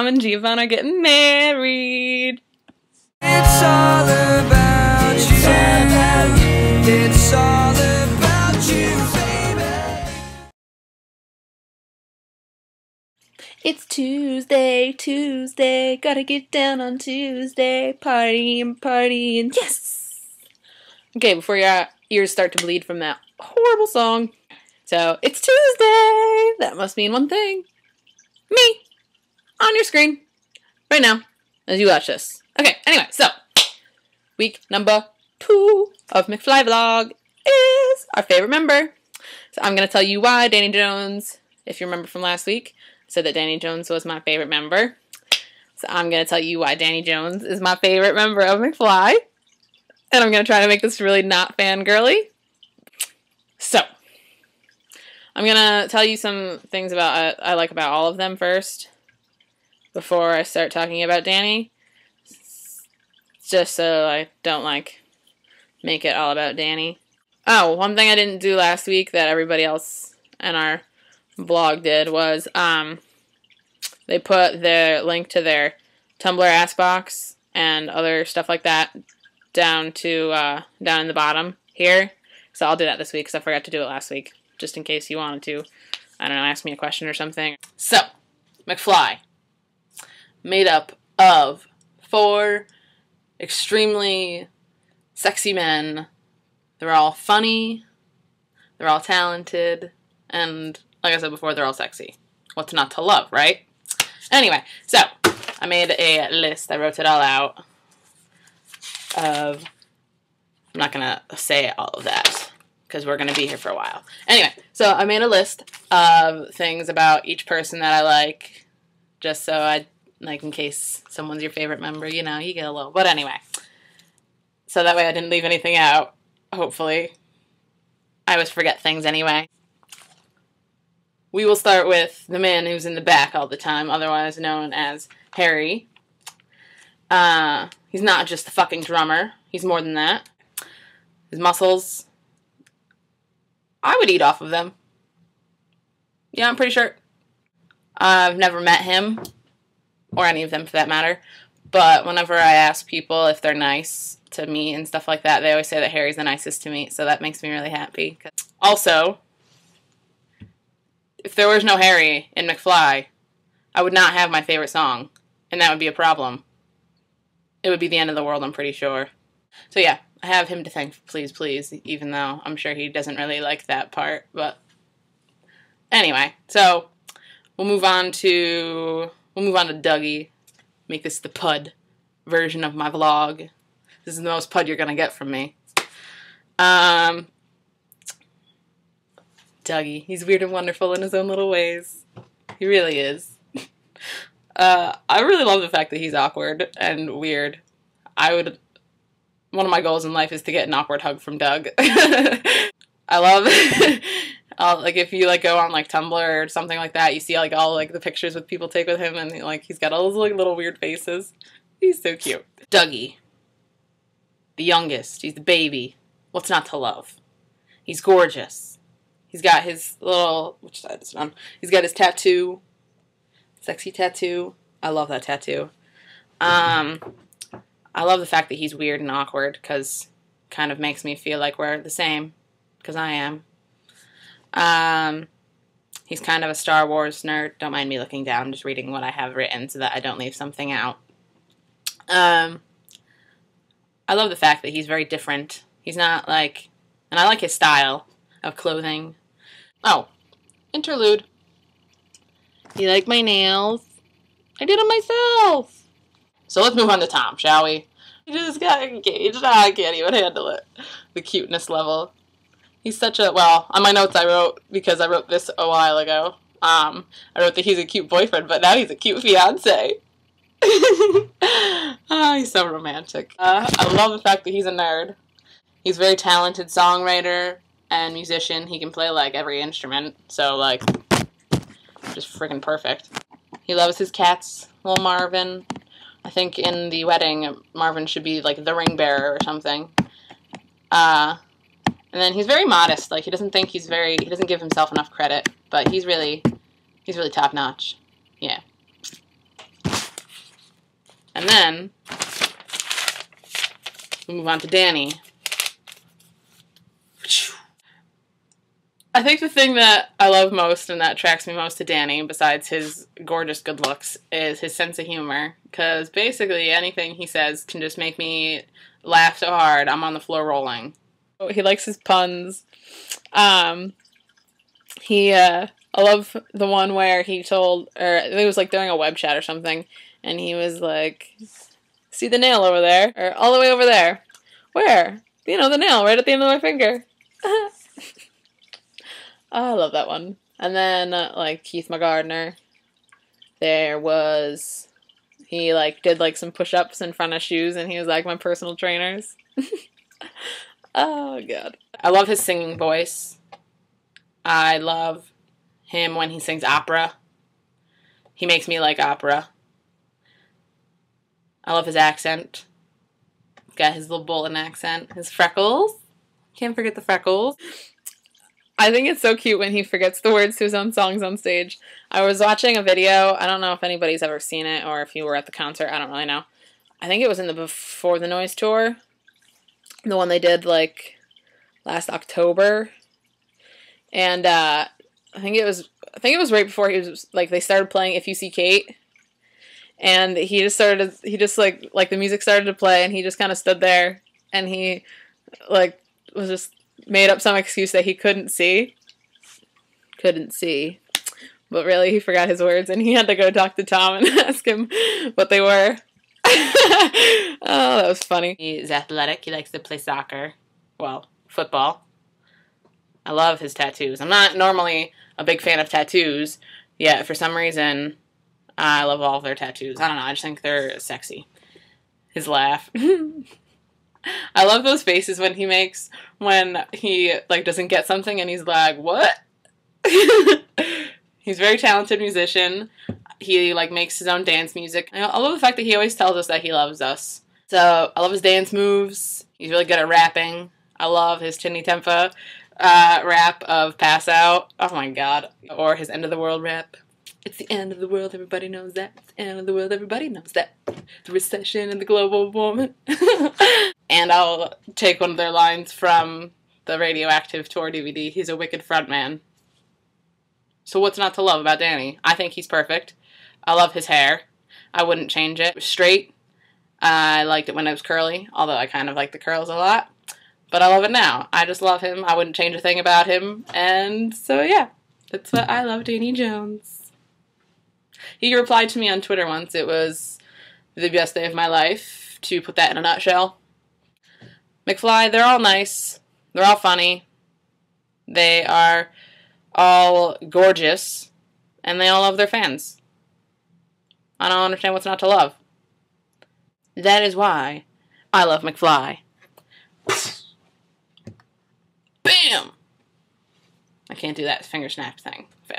and Giovanna are getting married. It's all about you. It's all about you, baby. It's Tuesday, gotta get down on Tuesday, partying, yes! Okay, before your ears start to bleed from that horrible song. So, it's Tuesday! That must mean one thing. Me! On your screen. Right now. As you watch this. Okay, anyway, so. Week number 2 of McFly Vlog is our favorite member. So I'm going to tell you why Danny Jones, if you remember from last week, said that Danny Jones was my favorite member. So I'm going to tell you why Danny Jones is my favorite member of McFly. And I'm going to try to make this really not fangirly. So, I'm going to tell you some things about I like about all of them first, before I start talking about Danny. Just so I don't, make it all about Danny. Oh, one thing I didn't do last week that everybody else in our blog did was, they put their link to their Tumblr ask box and other stuff like that down in the bottom here. So I'll do that this week because I forgot to do it last week, just in case you wanted to, I don't know, ask me a question or something. So, McFly, made up of 4 extremely sexy men. They're all funny, they're all talented, and like I said before, they're all sexy. What's not to love, right? Anyway, so I made a list. I wrote it all out of, I'm not going to say all of that because we're going to be here for a while. Anyway, so I made a list of things about each person that I like, just so I, in case someone's your favorite member, you know, you get a little. But anyway, so that way I didn't leave anything out, hopefully. I always forget things anyway. We will start with the man who's in the back all the time, otherwise known as Harry. He's not just the fucking drummer. He's more than that. His muscles, I would eat off of them. Yeah, I'm pretty sure. I've never met him, or any of them for that matter, but whenever I ask people if they're nice to me and stuff like that, they always say that Harry's the nicest to me, so that makes me really happy. Also, if there was no Harry in McFly, I would not have my favorite song, and that would be a problem. It would be the end of the world, I'm pretty sure. So yeah, I have him to thank, please, even though I'm sure he doesn't really like that part, but anyway, so we'll move on to Dougie. Make this the Pud version of my vlog. This is the most Pud you're gonna get from me. Dougie, he's weird and wonderful in his own little ways. He really is. I really love the fact that he's awkward and weird. One of my goals in life is to get an awkward hug from Doug. I love, if you, go on, Tumblr or something like that, you see, all, the pictures with people take with him, and, he's got all those, little weird faces. He's so cute. Dougie. The youngest. He's the baby. What's not to love? He's gorgeous. He's got his little, which side is it on? He's got his tattoo. Sexy tattoo. I love that tattoo. I love the fact that he's weird and awkward, because kind of makes me feel like we're the same, because I am. He's kind of a Star Wars nerd. Don't mind me looking down, just reading what I have written so that I don't leave something out. I love the fact that he's very different. He's not and I like his style of clothing. Oh, interlude. You like my nails? I did them myself. So let's move on to Tom, shall we? He just got engaged. I can't even handle it. The cuteness level. He's such a, well, on my notes I wrote, because I wrote this a while ago, I wrote that he's a cute boyfriend, but now he's a cute fiance. Oh, he's so romantic. I love the fact that he's a nerd. He's a very talented songwriter and musician. He can play, every instrument, so, just freaking perfect. He loves his cats, little Marvin. I think in the wedding, Marvin should be, the ring bearer or something. And then he's very modest. He doesn't think he doesn't give himself enough credit, but he's really top-notch. Yeah. And then we move on to Danny. I think the thing that I love most and that attracts me most to Danny, besides his gorgeous good looks, is his sense of humor. Because basically anything he says can just make me laugh so hard I'm on the floor rolling. He likes his puns. I love the one where he told, or it was like during a web chat or something, and he was like, see the nail over there? Or all the way over there. Where? You know, the nail right at the end of my finger. Oh, I love that one. And then, like, Keith McGardner. He, like, did, like, some push-ups in front of shoes, and he was, like, my personal trainers. Oh, God. I love his singing voice. I love him when he sings opera. He makes me like opera. I love his accent. He's got his little Bolton accent. His freckles. Can't forget the freckles. I think it's so cute when he forgets the words to his own songs on stage. I was watching a video. I don't know if anybody's ever seen it or if you were at the concert. I don't really know. I think it was in the Before the Noise tour. The one they did, like, last October. And I think it was right before they started playing If You See Kate. And he just the music started to play, and he just kind of stood there, and he, like, was just made up some excuse that he couldn't see. But really, he forgot his words, and he had to go talk to Tom and ask him what they were. Oh, that was funny. He's athletic. He likes to play soccer. Well, football. I love his tattoos. I'm not normally a big fan of tattoos, yet for some reason, I love all of their tattoos. I don't know, I just think they're sexy. His laugh. I love those faces when he makes when he, like, doesn't get something and he's like, what? He's a very talented musician. He, like, makes his own dance music. I love the fact that he always tells us that he loves us. So, I love his dance moves. He's really good at rapping. I love his Chinny Tempa rap of Pass Out. Oh my god. Or his End of the World rap. It's the end of the world, everybody knows that. It's the end of the world, everybody knows that. The recession and the global warming. And I'll take one of their lines from the Radioactive tour DVD. He's a wicked frontman. So what's not to love about Danny? I think he's perfect. I love his hair. I wouldn't change it. It was straight. I liked it when it was curly, although I kind of like the curls a lot. But I love it now. I just love him. I wouldn't change a thing about him. And so, yeah. That's what I love Danny Jones. He replied to me on Twitter once. It was the best day of my life, to put that in a nutshell. McFly, they're all nice. They're all funny. They are all gorgeous. And they all love their fans. I don't understand what's not to love. That is why I love McFly. Bam! I can't do that finger snap thing fast.